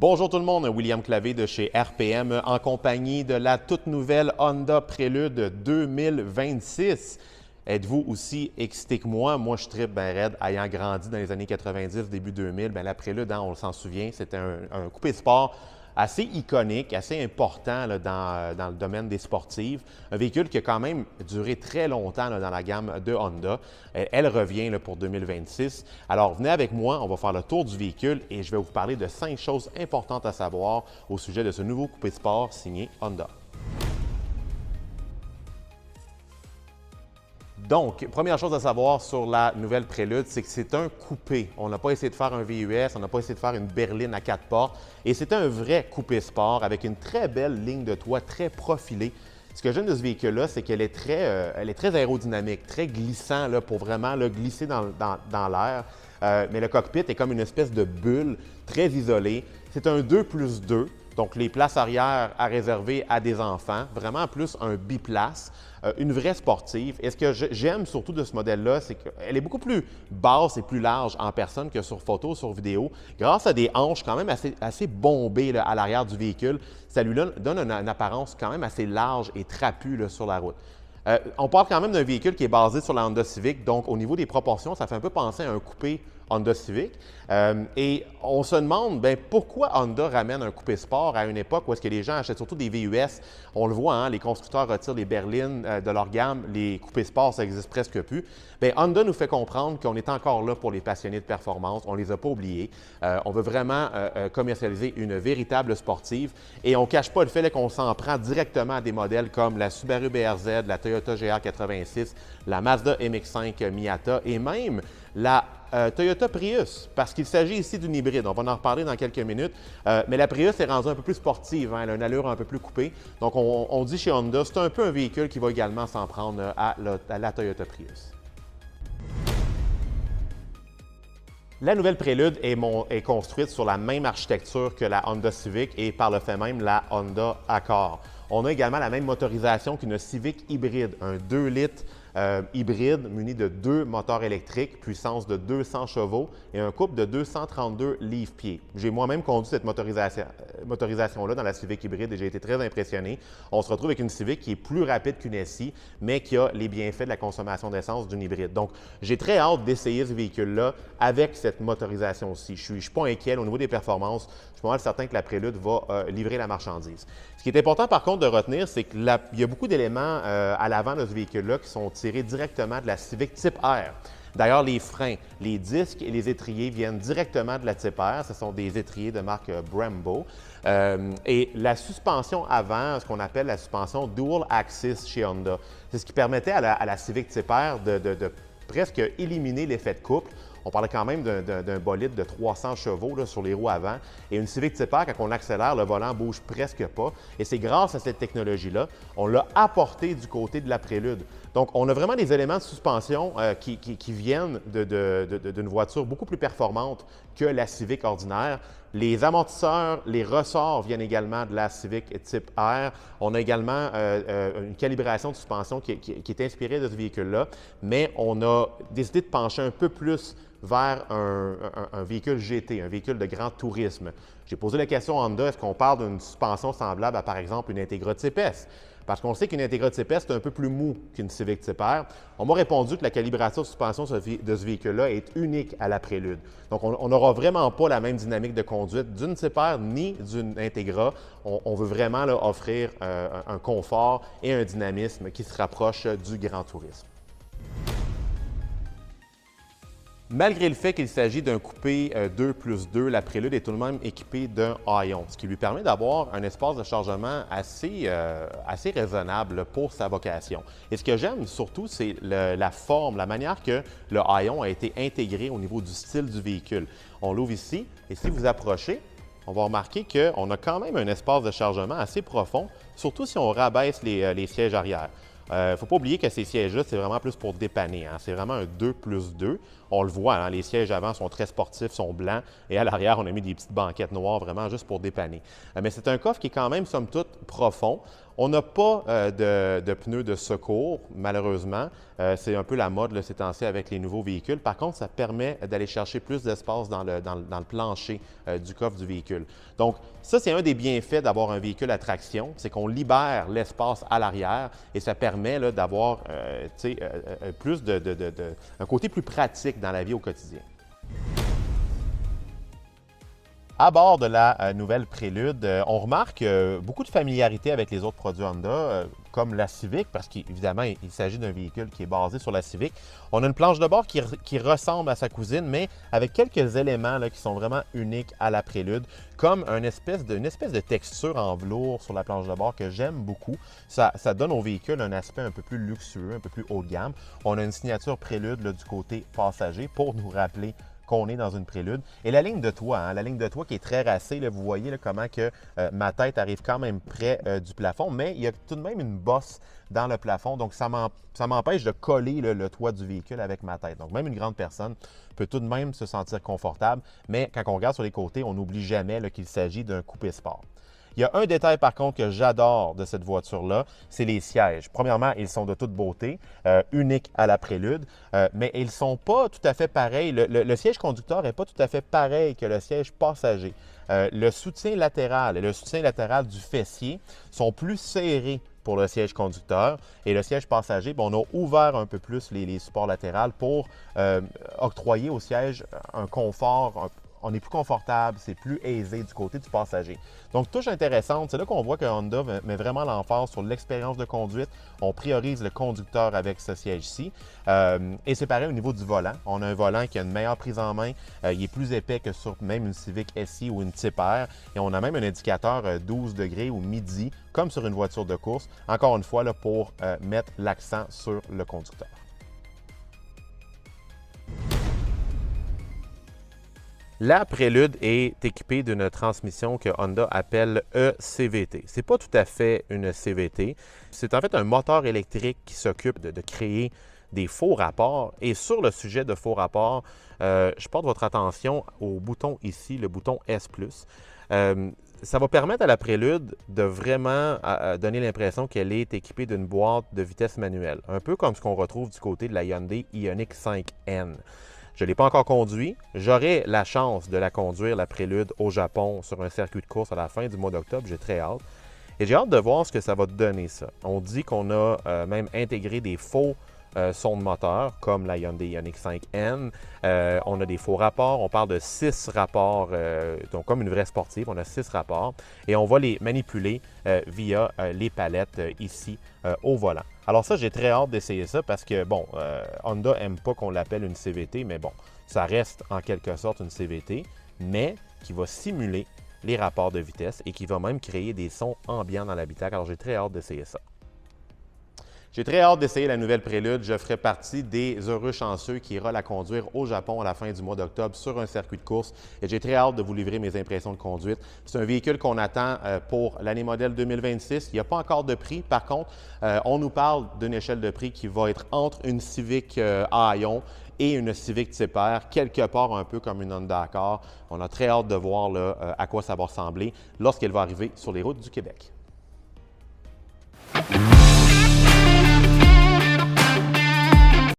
Bonjour tout le monde, William Clavé de chez RPM en compagnie de la toute nouvelle Honda Prélude 2026. Êtes-vous aussi excité que moi? Moi, je trippe ben raide. Ayant grandi dans les années 90, début 2000, ben la Prélude, on s'en souvient, c'était un coupé sport assez iconique, assez important là, dans le domaine des sportives. Un véhicule qui a quand même duré très longtemps là, dans la gamme de Honda. Elle revient là, pour 2026. Alors, venez avec moi, on va faire le tour du véhicule et je vais vous parler de 5 choses importantes à savoir au sujet de ce nouveau coupé sport signé Honda. Donc, première chose à savoir sur la nouvelle Prélude, c'est que c'est un coupé. On n'a pas essayé de faire un VUS, on n'a pas essayé de faire une berline à 4 portes. Et c'est un vrai coupé sport avec une très belle ligne de toit, très profilée. Ce que j'aime de ce véhicule-là, c'est qu'elle est très aérodynamique, très glissant là, pour vraiment là, glisser dans l'air. Mais le cockpit est comme une espèce de bulle très isolée. C'est un 2+2. Donc, les places arrière à réserver à des enfants, vraiment plus un biplace, une vraie sportive. Et ce que j'aime surtout de ce modèle-là, c'est qu'elle est beaucoup plus basse et plus large en personne que sur photo, sur vidéo, grâce à des hanches quand même assez bombées là, à l'arrière du véhicule. Ça lui donne une apparence quand même assez large et trapue là, sur la route. On parle quand même d'un véhicule qui est basé sur la Honda Civic, donc au niveau des proportions, ça fait un peu penser à un coupé Honda Civic. Et on se demande bien, pourquoi Honda ramène un coupé sport à une époque où est-ce que les gens achètent surtout des VUS. On le voit, hein, les constructeurs retirent les berlines de leur gamme, les coupés sport, ça n'existe presque plus. Bien, Honda nous fait comprendre qu'on est encore là pour les passionnés de performance, on ne les a pas oubliés. On veut vraiment commercialiser une véritable sportive et on ne cache pas le fait qu'on s'en prend directement à des modèles comme la Subaru BRZ, la Toyota GR86, la Mazda MX-5 Miata et même la Toyota Prius, parce qu'il s'agit ici d'une hybride. On va en reparler dans quelques minutes. Mais la Prius est rendue un peu plus sportive, hein, elle a une allure un peu plus coupée. Donc, on dit chez Honda, c'est un peu un véhicule qui va également s'en prendre à la Toyota Prius. La nouvelle Prélude est construite sur la même architecture que la Honda Civic et par le fait même la Honda Accord. On a également la même motorisation qu'une Civic hybride, un 2 litres hybride muni de 2 moteurs électriques, puissance de 200 chevaux et un couple de 232 livres-pieds. J'ai moi-même conduit cette motorisation-là dans la Civic hybride et j'ai été très impressionné. On se retrouve avec une Civic qui est plus rapide qu'une SI, mais qui a les bienfaits de la consommation d'essence d'une hybride. Donc, j'ai très hâte d'essayer ce véhicule-là avec cette motorisation aussi. Je ne suis pas inquiet au niveau des performances. Je suis pas mal certain que la Prélude va livrer la marchandise. Ce qui est important, par contre, de retenir, c'est qu'il y a beaucoup d'éléments à l'avant de ce véhicule-là qui sont tirés directement de la Civic Type R. D'ailleurs, les freins, les disques et les étriers viennent directement de la Type R. Ce sont des étriers de marque Brembo. Et la suspension avant, ce qu'on appelle la suspension Dual Axis chez Honda, c'est ce qui permettait à la Civic Type R de presque éliminer l'effet de couple. On parlait quand même d'un bolide de 300 chevaux là, sur les roues avant. Et une Civic Type R, quand on accélère, le volant ne bouge presque pas. Et c'est grâce à cette technologie-là, on l'a apporté du côté de la Prélude. Donc, on a vraiment des éléments de suspension qui viennent d'une voiture beaucoup plus performante que la Civic ordinaire. Les amortisseurs, les ressorts viennent également de la Civic Type R. On a également une calibration de suspension qui est inspirée de ce véhicule-là, mais on a décidé de pencher un peu plus vers un véhicule GT, un véhicule de grand tourisme. J'ai posé la question à Honda, est-ce qu'on parle d'une suspension semblable à, par exemple, une Integra Type S? Parce qu'on sait qu'une Integra Type S est un peu plus mou qu'une Civic Type R. On m'a répondu que la calibration de suspension de ce véhicule-là est unique à la Prélude. Donc, on n'aura vraiment pas la même dynamique de conduite d'une Type R ni d'une Integra. On veut vraiment là, offrir un confort et un dynamisme qui se rapproche du grand tourisme. Malgré le fait qu'il s'agit d'un coupé 2+2, la Prélude est tout de même équipée d'un haillon, ce qui lui permet d'avoir un espace de chargement assez raisonnable pour sa vocation. Et ce que j'aime surtout, c'est la forme, la manière que le haillon a été intégré au niveau du style du véhicule. On l'ouvre ici et si vous approchez, on va remarquer qu'on a quand même un espace de chargement assez profond, surtout si on rabaisse les sièges arrière. Il ne faut pas oublier que ces sièges-là, c'est vraiment plus pour dépanner. Hein? C'est vraiment un 2+2. On le voit, hein, les sièges avant sont très sportifs, sont blancs, et à l'arrière, on a mis des petites banquettes noires vraiment juste pour dépanner. Mais c'est un coffre qui est quand même, somme toute, profond. On n'a pas de pneus de secours, malheureusement. C'est un peu la mode là, ces temps-ci avec les nouveaux véhicules. Par contre, ça permet d'aller chercher plus d'espace dans le plancher du coffre du véhicule. Donc, ça, c'est un des bienfaits d'avoir un véhicule à traction, c'est qu'on libère l'espace à l'arrière et ça permet d'avoir plus un côté plus pratique dans la vie au quotidien. À bord de la nouvelle Prélude, on remarque beaucoup de familiarité avec les autres produits Honda, comme la Civic, parce qu'évidemment, il s'agit d'un véhicule qui est basé sur la Civic. On a une planche de bord qui ressemble à sa cousine, mais avec quelques éléments là, qui sont vraiment uniques à la Prélude, comme une espèce de texture en velours sur la planche de bord que j'aime beaucoup. Ça donne au véhicule un aspect un peu plus luxueux, un peu plus haut de gamme. On a une signature Prélude là, du côté passager pour nous rappeler qu'on est dans une Prélude. Et la ligne de toit, hein, la ligne de toit qui est très racée, là, vous voyez là, comment que ma tête arrive quand même près du plafond, mais il y a tout de même une bosse dans le plafond, donc ça m'empêche de coller le toit du véhicule avec ma tête. Donc même une grande personne peut tout de même se sentir confortable, mais quand on regarde sur les côtés, on n'oublie jamais qu'il s'agit d'un coupé sport. Il y a un détail, par contre, que j'adore de cette voiture-là, c'est les sièges. Premièrement, ils sont de toute beauté, uniques à la Prélude, mais ils ne sont pas tout à fait pareils. Le siège conducteur n'est pas tout à fait pareil que le siège passager. Le soutien latéral et le soutien latéral du fessier sont plus serrés pour le siège conducteur et le siège passager, on a ouvert un peu plus les supports latéraux pour octroyer au siège un confort, on est plus confortable, c'est plus aisé du côté du passager. Donc, touche intéressante, c'est là qu'on voit que Honda met vraiment l'emphase sur l'expérience de conduite. On priorise le conducteur avec ce siège-ci. Et c'est pareil au niveau du volant. On a un volant qui a une meilleure prise en main. Il est plus épais que sur même une Civic SI ou une Type R. Et on a même un indicateur 12 degrés ou midi, comme sur une voiture de course. Encore une fois, là, pour mettre l'accent sur le conducteur. La Prélude est équipée d'une transmission que Honda appelle eCVT. Ce n'est pas tout à fait une CVT. C'est en fait un moteur électrique qui s'occupe de créer des faux rapports. Et sur le sujet de faux rapports, je porte votre attention au bouton ici, le bouton S+. Ça va permettre à la Prélude de vraiment donner l'impression qu'elle est équipée d'une boîte de vitesse manuelle. Un peu comme ce qu'on retrouve du côté de la Hyundai Ioniq 5N. Je ne l'ai pas encore conduit. J'aurai la chance de la conduire, la Prélude, au Japon sur un circuit de course à la fin du mois d'octobre. J'ai très hâte. Et j'ai hâte de voir ce que ça va donner, ça. On dit qu'on a même intégré des faux sons de moteur, comme la Hyundai Ioniq 5N. On a des faux rapports. On parle de 6 rapports, donc comme une vraie sportive. On a 6 rapports. Et on va les manipuler via les palettes ici au volant. Alors ça, j'ai très hâte d'essayer ça parce que, bon, Honda n'aime pas qu'on l'appelle une CVT, mais bon, ça reste en quelque sorte une CVT, mais qui va simuler les rapports de vitesse et qui va même créer des sons ambiants dans l'habitacle. Alors j'ai très hâte d'essayer ça. J'ai très hâte d'essayer la nouvelle Prélude. Je ferai partie des heureux chanceux qui ira la conduire au Japon à la fin du mois d'octobre sur un circuit de course. Et j'ai très hâte de vous livrer mes impressions de conduite. C'est un véhicule qu'on attend pour l'année modèle 2026. Il n'y a pas encore de prix. Par contre, on nous parle d'une échelle de prix qui va être entre une Civic Aion et une Civic Type R, quelque part un peu comme une Honda Accord. On a très hâte de voir là, à quoi ça va ressembler lorsqu'elle va arriver sur les routes du Québec.